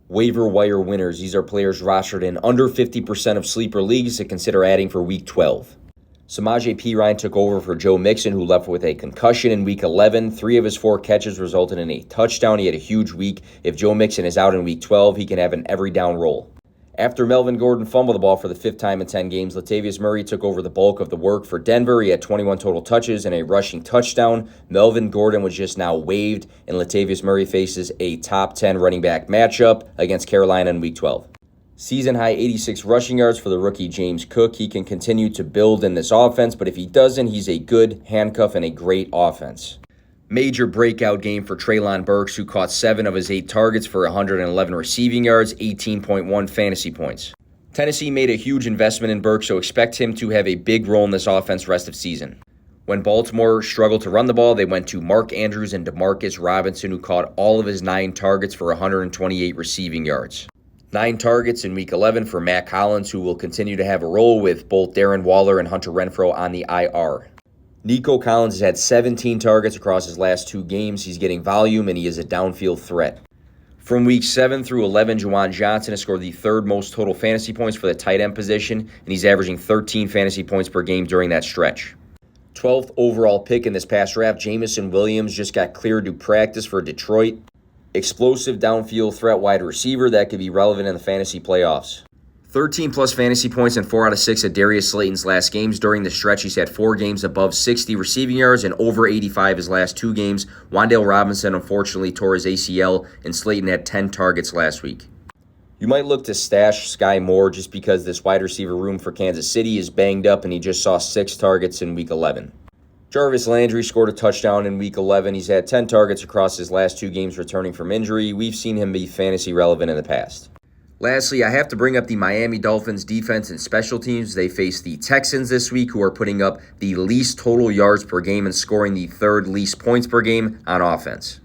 Waiver Wire Winners. These are players rostered in under 50% of sleeper leagues to consider adding for Week 12. Samaje Perine took over for Joe Mixon, who left with a concussion in Week 11. 3 of his 4 catches resulted in a touchdown. He had a huge week. If Joe Mixon is out in Week 12, he can have an every down role. After Melvin Gordon fumbled the ball for the 5th time in 10 games, Latavius Murray took over the bulk of the work for Denver. He had 21 total touches and a rushing touchdown. Melvin Gordon was just now waived, and Latavius Murray faces a top 10 running back matchup against Carolina in Week 12. Season-high 86 rushing yards for the rookie James Cook. He can continue to build in this offense, but if he doesn't, he's a good handcuff and a great offense. Major breakout game for Treylon Burks, who caught 7 of his 8 targets for 111 receiving yards, 18.1 fantasy points. Tennessee made a huge investment in Burks, so expect him to have a big role in this offense rest of season. When Baltimore struggled to run the ball, they went to Mark Andrews and Demarcus Robinson, who caught all of his 9 targets for 128 receiving yards. 9 targets in Week 11 for Matt Collins, who will continue to have a role with both Darren Waller and Hunter Renfrow on the IR. Nico Collins has had 17 targets across his last 2 games. He's getting volume, and he is a downfield threat. From Week 7 through 11, Juwan Johnson has scored the 3rd most total fantasy points for the tight end position, and he's averaging 13 fantasy points per game during that stretch. 12th overall pick in this past draft, Jameson Williams just got cleared to practice for Detroit. Explosive downfield threat wide receiver that could be relevant in the fantasy playoffs. 13-plus fantasy points in 4 out of 6 at Darius Slayton's last games. During the stretch, he's had 4 games above 60 receiving yards and over 85 his last 2 games. Wan'Dale Robinson unfortunately tore his ACL, and Slayton had 10 targets last week. You might look to stash Sky Moore just because this wide receiver room for Kansas City is banged up, and he just saw 6 targets in Week 11. Jarvis Landry scored a touchdown in Week 11. He's had 10 targets across his last 2 games returning from injury. We've seen him be fantasy relevant in the past. Lastly, I have to bring up the Miami Dolphins defense and special teams. They face the Texans this week, who are putting up the least total yards per game and scoring the 3rd least points per game on offense.